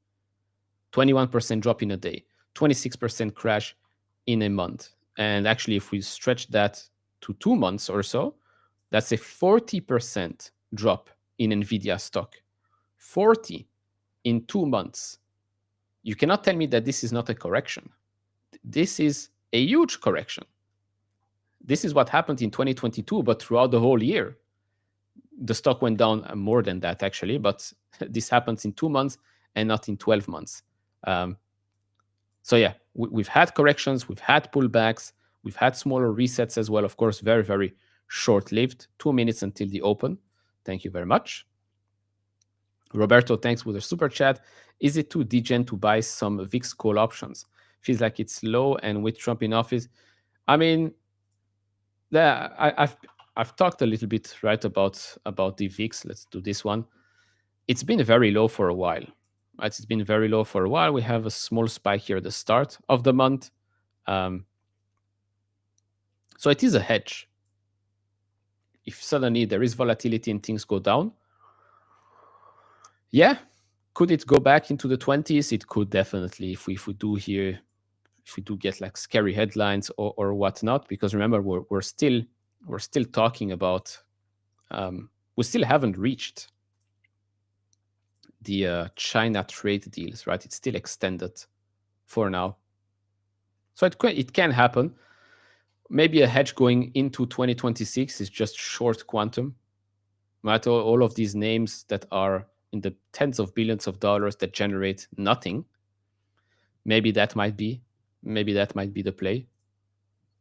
A: 21% drop in a day, 26% crash in a month. And actually, if we stretch that to 2 months or so, that's a 40% drop in Nvidia stock. 40 in 2 months. You cannot tell me that this is not a correction. This is a huge correction. This is what happened in 2022, but throughout the whole year, the stock went down more than that, actually, but this happens in 2 months and not in 12 months. So yeah, we've had corrections, we've had pullbacks, we've had smaller resets as well. Of course, very, very short-lived. 2 minutes until the open. Thank you very much. Roberto, thanks for the super chat. Is it too degen to buy some VIX call options? Feels like it's low, and with Trump in office, I mean, I've talked a little bit, right, about the VIX. Let's do this one. It's been very low for a while. Right? It's been very low for a while. We have a small spike here at the start of the month. So it is a hedge. If suddenly there is volatility and things go down, yeah, could it go back into the 20s? It could definitely, if we do get like scary headlines or whatnot. Because remember, we're still talking about, we still haven't reached the China trade deals, right? It's still extended for now. So it can happen. Maybe a hedge going into 2026 is just short quantum, right? All of these names that are in the tens of billions of dollars that generate nothing. Maybe that might be the play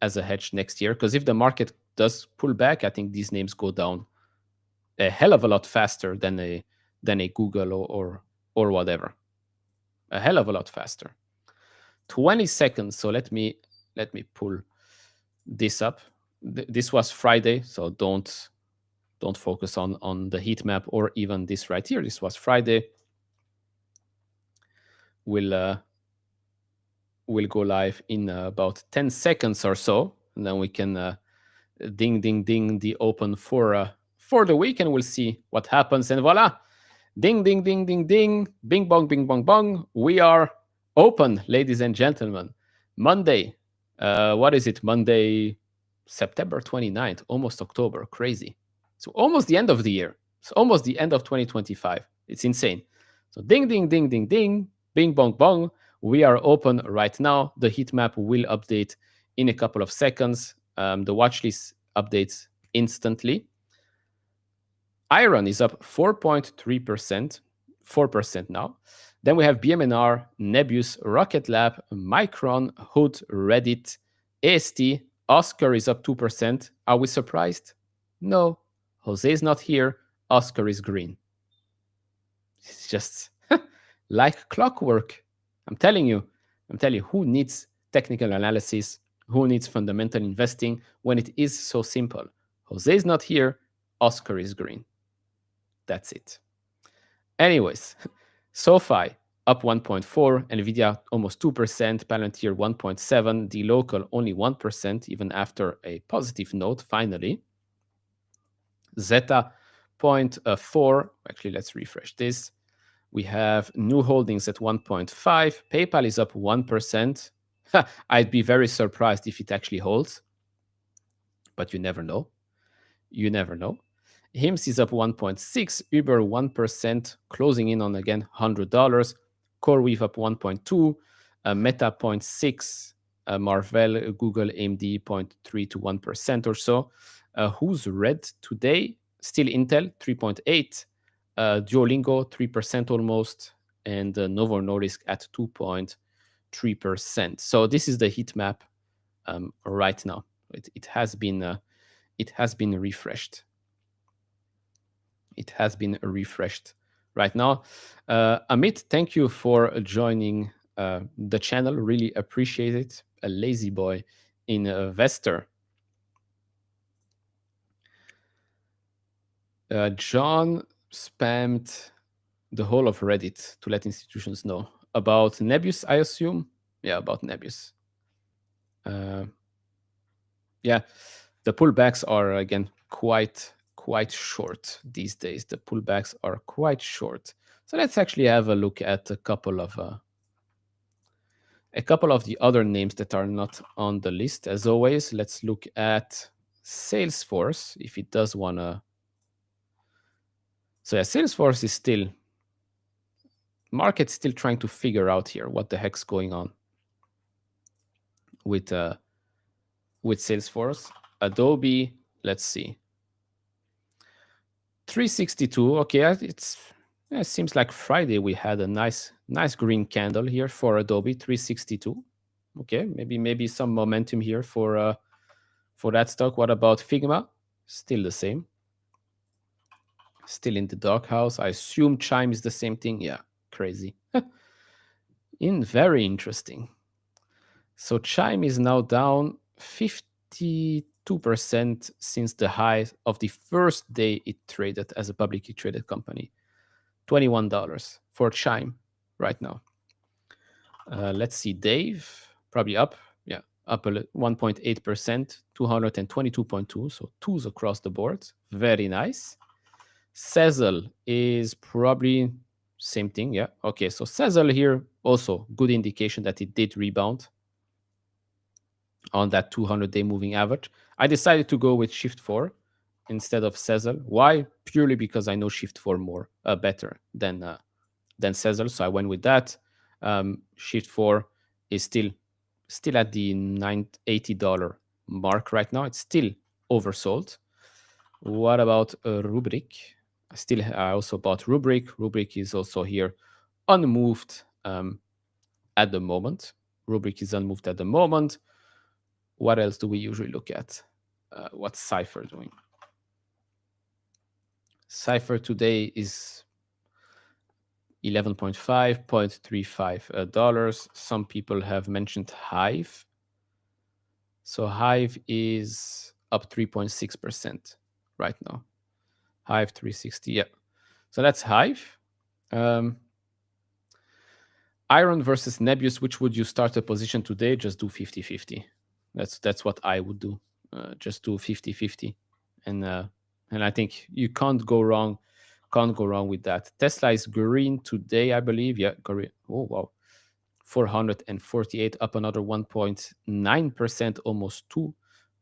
A: as a hedge next year. Because if the market does pull back, I think these names go down a hell of a lot faster than a Google or whatever. A hell of a lot faster. 20 seconds. So let me pull this up. This was Friday, so don't focus on the heat map or even this right here. This was Friday. We'll go live in about 10 seconds or so, and then we can ding ding ding the open for the week, and we'll see what happens. And voila, ding ding ding ding ding, bing bong bing bong bong. We are open, ladies and gentlemen. Monday, what is it? Monday, September 29th, almost October. Crazy. So almost the end of the year. It's almost the end of 2025. It's insane. So ding ding ding ding ding, bing bong bong. We are open right now. The heat map will update in a couple of seconds. The watch list updates instantly. Iron is up 4.3%, 4% now. Then we have BMNR, Nebius, Rocket Lab, Micron, Hood, Reddit, AST. Oscar is up 2%. Are we surprised? No. Jose is not here. Oscar is green. It's just like clockwork. I'm telling you, who needs technical analysis? Who needs fundamental investing when it is so simple? Jose is not here. Oscar is green. That's it. Anyways, SoFi up 1.4, Nvidia almost 2%, Palantir 1.7, the local only 1%, even after a positive note, finally. Zeta 0.4, actually, let's refresh this. We have new holdings at 1.5. PayPal is up 1%. I'd be very surprised if it actually holds, but you never know. You never know. HIMS is up 1.6, Uber 1%, closing in on again $100. CoreWeave up 1.2, Meta 0.6, Marvell, Google, AMD 0.3 to 1% or so. Who's red today? Still Intel 3.8, Duolingo 3% almost, and Novo Nordisk at 2.3%. So this is the heat map right now. It has been refreshed. It has been refreshed right now. Amit, thank you for joining the channel. Really appreciate it. A lazy boy investor. John spammed the whole of Reddit to let institutions know about Nebius, I assume. Yeah, about Nebius. Yeah, the pullbacks are again quite short these days. The pullbacks are quite short. So let's actually have a look at a couple of the other names that are not on the list. As always, let's look at Salesforce if it does wanna. So yeah, Salesforce is still market's still trying to figure out here what the heck's going on with Salesforce. Adobe, let's see. 362. Okay, it seems like Friday we had a nice green candle here for Adobe 362. Okay, maybe some momentum here for that stock. What about Figma? Still the same. Still in the doghouse. I assume Chime is the same thing. Yeah, crazy. Very interesting. So Chime is now down 52% since the high of the first day it traded as a publicly traded company. $21 for Chime right now. Let's see, Dave, probably up. Yeah, up 1.8%, 222.2. So twos across the board. Very nice. Sezzle is probably same thing. Yeah. Okay. So Sezzle here also good indication that it did rebound on that 200-day moving average. I decided to go with Shift 4 instead of Sezzle. Why? Purely because I know Shift 4 more better than Sezzle, so I went with that. Shift 4 is still at the $80 mark right now. It's still oversold. What about Rubrik? I also bought Rubrik. Rubrik is also here unmoved at the moment. Rubrik is unmoved at the moment. What else do we usually look at? What's Cypher doing? Cypher today is 11.5, $0.35. Some people have mentioned Hive. So Hive is up 3.6% right now. Hive 360, yeah. So that's Hive. Iron versus Nebius, which would you start a position today? Just do 50-50. That's what I would do. Just do 50-50. And I think you can't go wrong with that. Tesla is green today, I believe. Yeah, green. Oh, wow. 448, up another 1.9%, almost 2.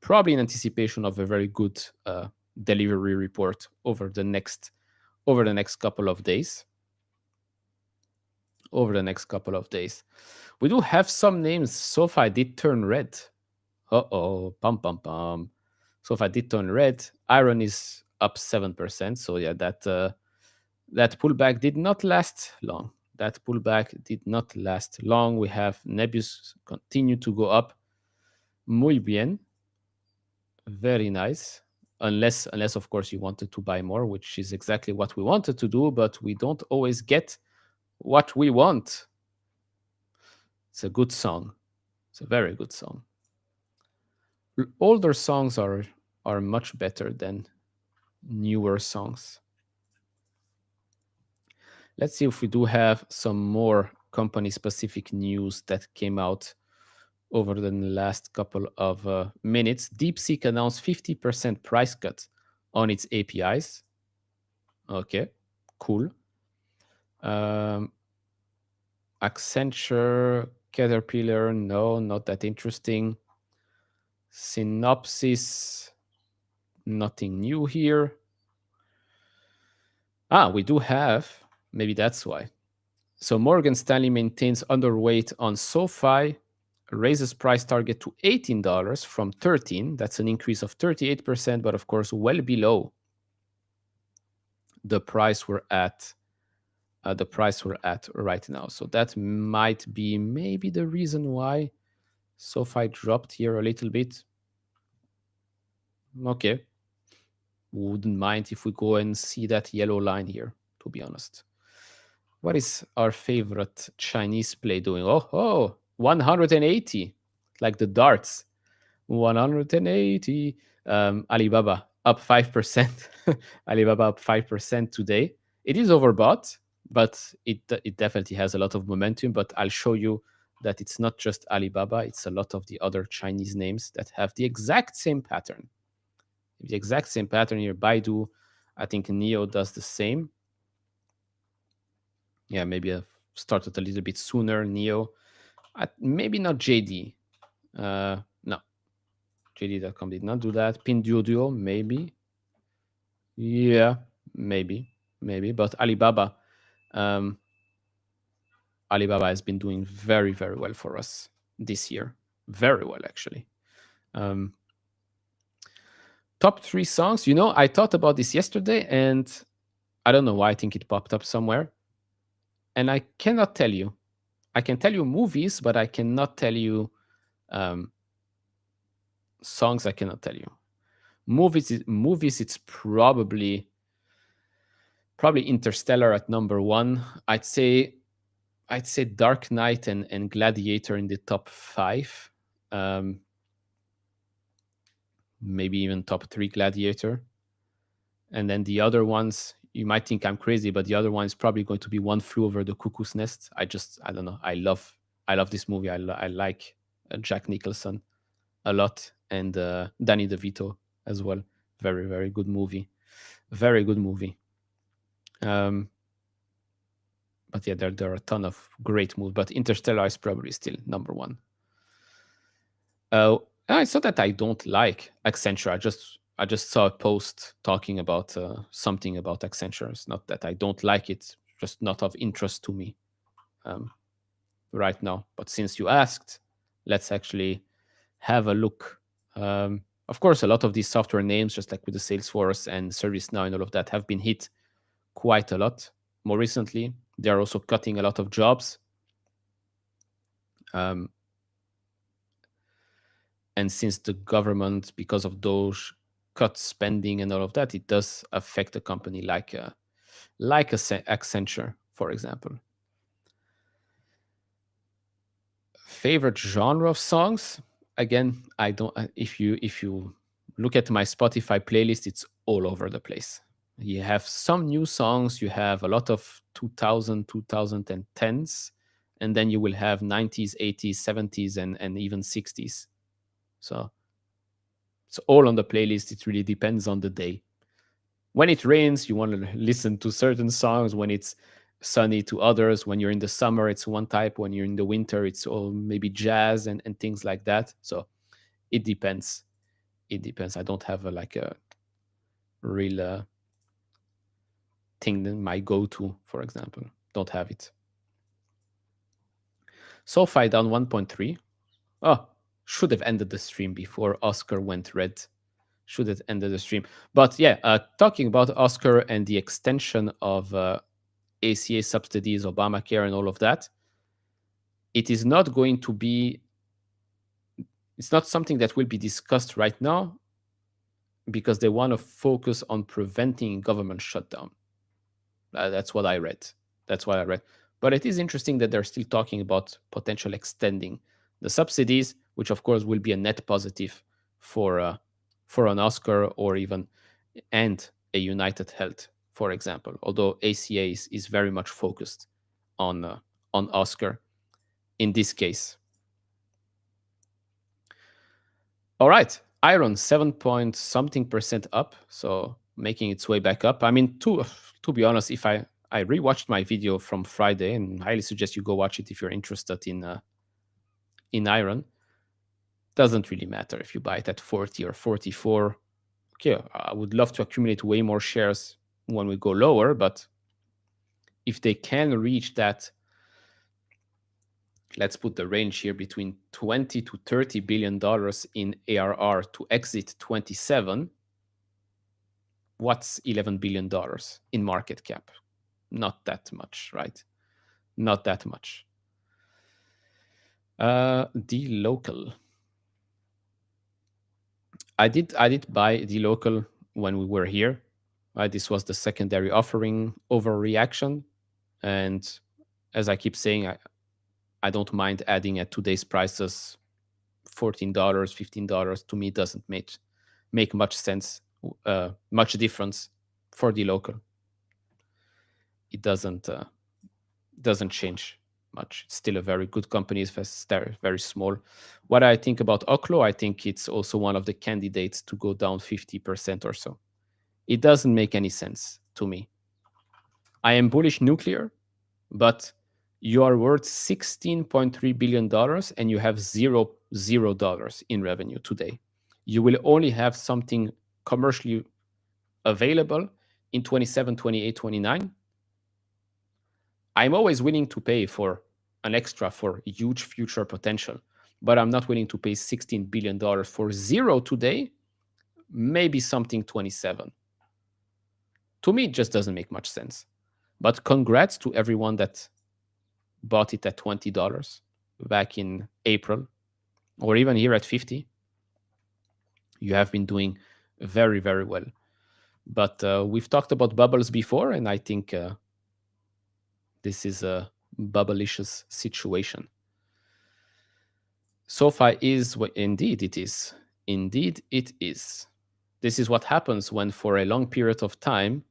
A: Probably in anticipation of a very good delivery report over the next couple of days. We do have some names. SoFi did turn red. Pum. SoFi did turn red. Iron is up 7%. So yeah, that pullback did not last long. That pullback did not last long. We have Nebius continue to go up. Muy bien. Very nice. Unless of course you wanted to buy more, which is exactly what we wanted to do, but we don't always get what we want. It's a good song. It's a very good song. Older songs are much better than newer songs. Let's see if we do have some more company specific news that came out over the last couple of minutes. DeepSeek announced 50% price cut on its APIs. Okay, cool. Accenture, Caterpillar, no, not that interesting. Synopsys, nothing new here. We do have, maybe that's why. So Morgan Stanley maintains underweight on SoFi, raises price target to $18 from $13. That's an increase of 38%, but of course, well below the price we're at. Right now. So that might be maybe the reason why SoFi dropped here a little bit. Okay. Wouldn't mind if we go and see that yellow line here, to be honest. What is our favorite Chinese play doing? Oh, 180, like the darts. 180. Alibaba up 5%. Alibaba up 5% today. It is overbought, but it definitely has a lot of momentum. But I'll show you that it's not just Alibaba, it's a lot of the other Chinese names that have the exact same pattern. The exact same pattern here. Baidu, I think Neo does the same. Yeah, maybe I've started a little bit sooner. Neo, maybe not JD. No, JD.com did not do that. Pinduoduo, maybe. Yeah, maybe. But Alibaba, Alibaba has been doing very, very well for us this year. Very well, actually. Top 3 songs. I thought about this yesterday, and I don't know why. I think it popped up somewhere. And I cannot tell you. I can tell you movies, but I cannot tell you songs. I cannot tell you. Movies, it's probably Interstellar at number 1. I'd say Dark Knight and Gladiator in the top 5. Maybe even top 3 Gladiator. And then the other ones, you might think I'm crazy, but the other one is probably going to be One Flew Over the Cuckoo's Nest. I don't know. I love this movie. I like Jack Nicholson a lot, and Danny DeVito as well. Very, very good movie. Very good movie. But yeah, there are a ton of great movies. But Interstellar is probably still number 1. It's not that I don't like Accenture. I just saw a post talking about something about Accenture. It's not that I don't like it, just not of interest to me right now. But since you asked, let's actually have a look. Of course, a lot of these software names, just like with the Salesforce and ServiceNow and all of that, have been hit quite a lot more recently. They are also cutting a lot of jobs. And since the government, because of those cut spending and all of that, it does affect a company like Accenture, for example. Favorite genre of songs? Again, I don't. If you look at my Spotify playlist, it's all over the place. You have some new songs. You have a lot of 2010s, and then you will have 90s, 80s, 70s, and even 60s. So it's all on the playlist. It really depends on the day. When it rains, you want to listen to certain songs. When it's sunny, to others. When you're in the summer, it's one type. When you're in the winter, it's all maybe jazz and things like that. So it depends. I don't have a real thing that my go-to, for example. Don't have it. SoFi down 1.3. Oh, should have ended the stream before Oscar went red. should have ended the stream. But yeah, talking about Oscar and the extension of ACA subsidies, Obamacare, and all of that, it is not going to be, it's not something that will be discussed right now because they want to focus on preventing government shutdown. That's what I read. That's what I read. But it is interesting that they're still talking about potential extending the subsidies, which of course will be a net positive for an Oscar or even and a United Health, for example. Although ACA is very much focused on Oscar in this case. All right, Iron 7 point something percent up, so making its way back up. I mean, to be honest, if I rewatched my video from Friday, and highly suggest you go watch it if you're interested in Iron. Doesn't really matter if you buy it at 40 or 44. Okay, I would love to accumulate way more shares when we go lower, but if they can reach that, let's put the range here between 20 to 30 billion dollars in ARR to exit 27, what's 11 billion dollars in market cap? Not that much, right? Not that much. The local. I did buy the local when we were here. This was the secondary offering overreaction, and as I keep saying, I don't mind adding at today's prices, $14, $15. To me, it doesn't make much sense, much difference for the local. It doesn't change much. It's still a very good company. It's very small. What I think about Oklo, I think it's also one of the candidates to go down 50% or so. It doesn't make any sense to me. I am bullish nuclear, but you are worth $16.3 billion and you have $0 in revenue today. You will only have something commercially available in 27, 28, 29. I'm always willing to pay for an extra for huge future potential, but I'm not willing to pay $16 billion for zero today, maybe something 27. To me, it just doesn't make much sense. But congrats to everyone that bought it at $20 back in April, or even here at 50. You have been doing very, very well. But we've talked about bubbles before, and I think this is a bubblicious situation. SoFi is what indeed it is. Indeed it is. This is what happens when for a long period of time,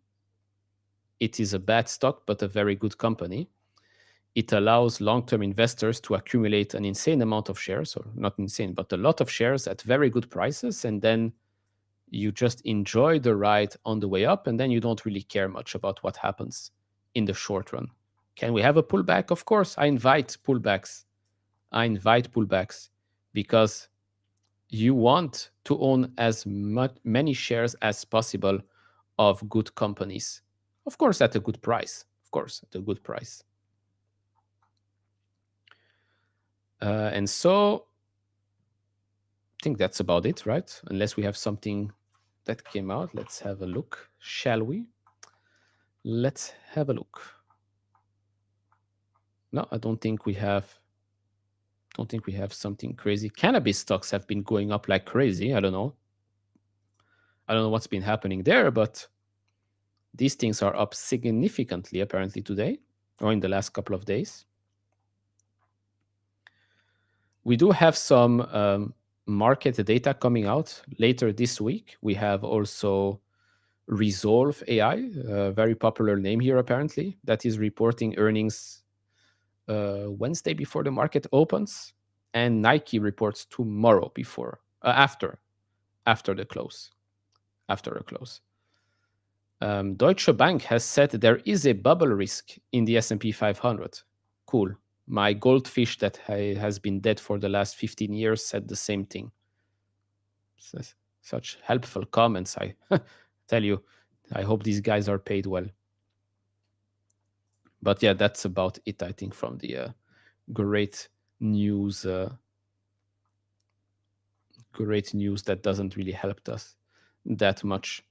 A: it is a bad stock, but a very good company. It allows long-term investors to accumulate an insane amount of shares, or not insane, but a lot of shares at very good prices. And then you just enjoy the ride on the way up, and then you don't really care much about what happens in the short run. Can we have a pullback? Of course, I invite pullbacks. I invite pullbacks because you want to own as many shares as possible of good companies. Of course, at a good price. Of course, at a good price. And so I think that's about it, right? Unless we have something that came out. Let's have a look, shall we? Let's have a look. No, I don't think we have something crazy. Cannabis stocks have been going up like crazy. I don't know what's been happening there, but these things are up significantly apparently today or in the last couple of days. We do have some market data coming out later this week. We have also Resolve AI, a very popular name here apparently, that is reporting earnings Wednesday before the market opens, and Nike reports tomorrow before after the close. Deutsche Bank has said there is a bubble risk in the S&P 500. Cool. My goldfish that has been dead for the last 15 years said the same thing. Such helpful comments. I tell you, I hope these guys are paid well. But yeah, that's about it, I think, from the great news that doesn't really help us that much.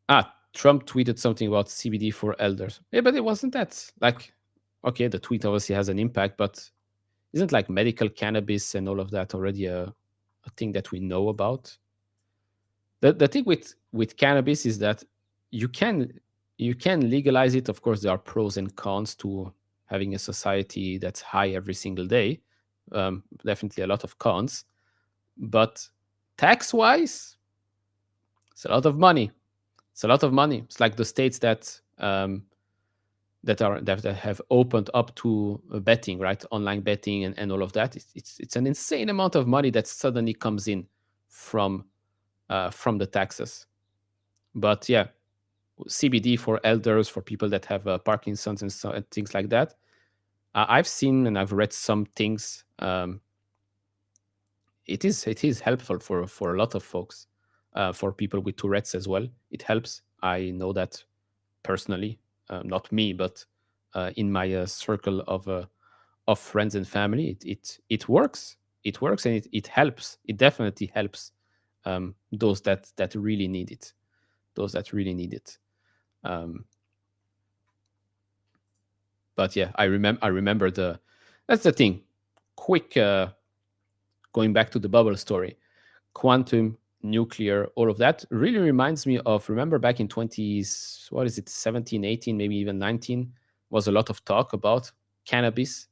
A: Ah, Trump tweeted something about CBD for elders. Yeah, but it wasn't that like, okay, the tweet obviously has an impact, but isn't like medical cannabis and all of that already a thing that we know about? The thing with cannabis is that you can you can legalize it. Of course, there are pros and cons to having a society that's high every single day. Definitely a lot of cons, but tax wise, it's a lot of money. It's a lot of money. It's like the states that have opened up to betting, right? Online betting and all of that. It's an insane amount of money that suddenly comes in from the taxes. But yeah, CBD for elders, for people that have Parkinson's and things like that. I've seen and I've read some things. It is helpful for a lot of folks, for people with Tourette's as well. It helps. I know that personally, not me, but in my circle of friends and family, it works. It works and it helps. It definitely helps those that really need it. Those that really need it. Um, but yeah, I remember the that's the thing. Quick, going back to the bubble story, quantum, nuclear, all of that really reminds me of, remember back in 20s, what is it, 17, 18, maybe even 19, was a lot of talk about cannabis,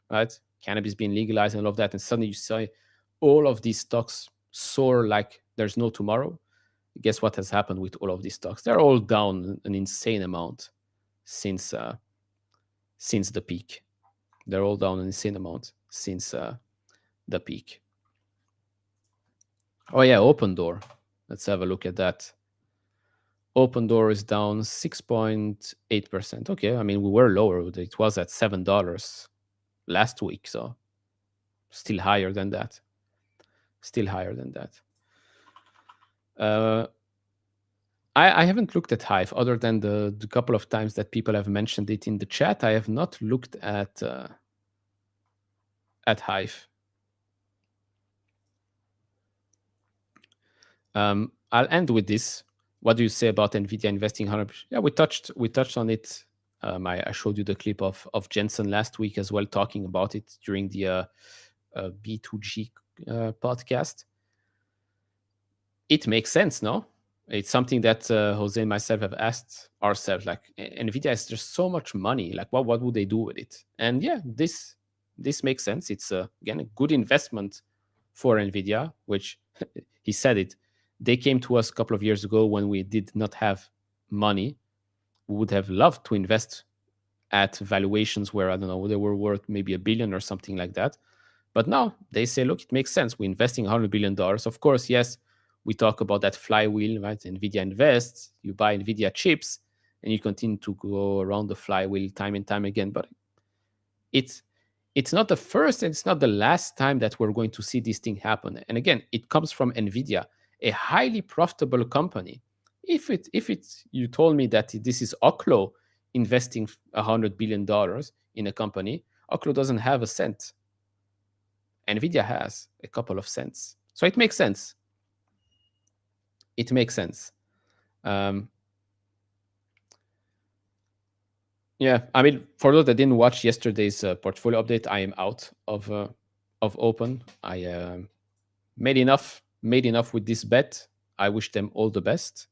A: right? Cannabis being legalized and all of that, and suddenly you see all of these stocks soar like there's no tomorrow. Guess what has happened with all of these stocks? They're all down an insane amount since since the peak. They're all down an insane amount since the peak. Oh yeah, open door. Let's have a look at that. Open door is down 6.8%. Okay, I mean we were lower. It was at $7 last week, so still higher than that. Still higher than that. Uh, I haven't looked at Hive other than the couple of times that people have mentioned it in the chat. I have not looked at Hive. I'll end with this. What do you say about Nvidia investing 100%? Yeah, we touched on it. I showed you the clip of Jensen last week as well, talking about it during the B2G podcast. It makes sense, no? It's something that Jose and myself have asked ourselves. Like, Nvidia is just so much money. Like, what would they do with it? And yeah, this makes sense. It's again a good investment for Nvidia, which he said it. They came to us a couple of years ago when we did not have money. We would have loved to invest at valuations where, I don't know, they were worth maybe a billion or something like that. But now they say, look, it makes sense. We're investing $100 billion. Of course, yes, we talk about that flywheel, right? NVIDIA invests, you buy NVIDIA chips, and you continue to go around the flywheel time and time again. But it's it's not the first and it's not the last time that we're going to see this thing happen. And again, it comes from NVIDIA, a highly profitable company. If you told me that this is Oklo investing $100 billion in a company, Oklo doesn't have a cent. NVIDIA has a couple of cents. So it makes sense. It makes sense. Um, yeah, I mean, for those that didn't watch yesterday's portfolio update, I am out of Open. I made enough with this bet. I wish them all the best.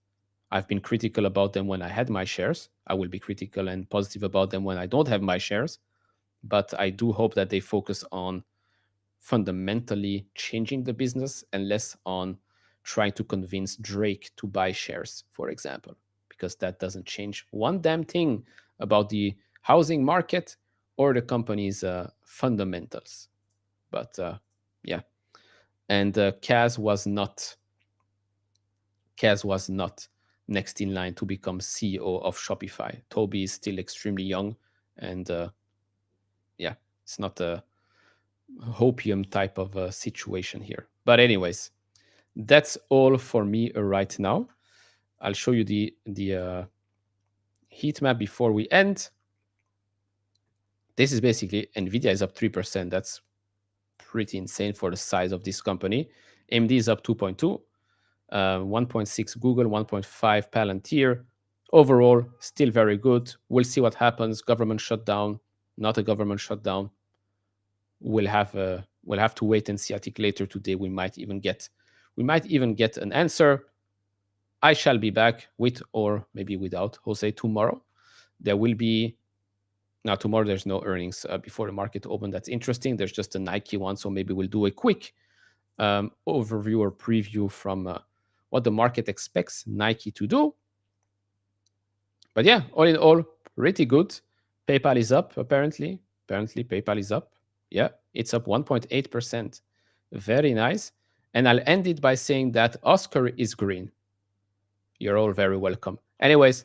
A: I've been critical about them when I had my shares. I will be critical and positive about them when I don't have my shares. But I do hope that they focus on fundamentally changing the business and less on trying to convince Drake to buy shares, for example, because that doesn't change one damn thing about the housing market or the company's fundamentals. But yeah, and Kaz was not next in line to become CEO of Shopify. Toby is still extremely young, and yeah, it's not a hopium type of a situation here. But anyways, that's all for me right now. I'll show you the heat map before we end. This is basically Nvidia is up 3%. That's pretty insane for the size of this company. AMD is up 2.2. 1.6 Google, 1.5 Palantir. Overall, still very good. We'll see what happens. Government shutdown, not a government shutdown. We'll have to wait and see. I think later today we might even get an answer. I shall be back with or maybe without Jose tomorrow. There will be now tomorrow. There's no earnings before the market open. That's interesting. There's just a Nike one, so maybe we'll do a quick overview or preview from what the market expects Nike to do. But yeah, all in all, pretty good. PayPal is up apparently. Apparently, PayPal is up. Yeah, it's up 1.8%. Very nice. And I'll end it by saying that Oscar is green. You're all very welcome. Anyways,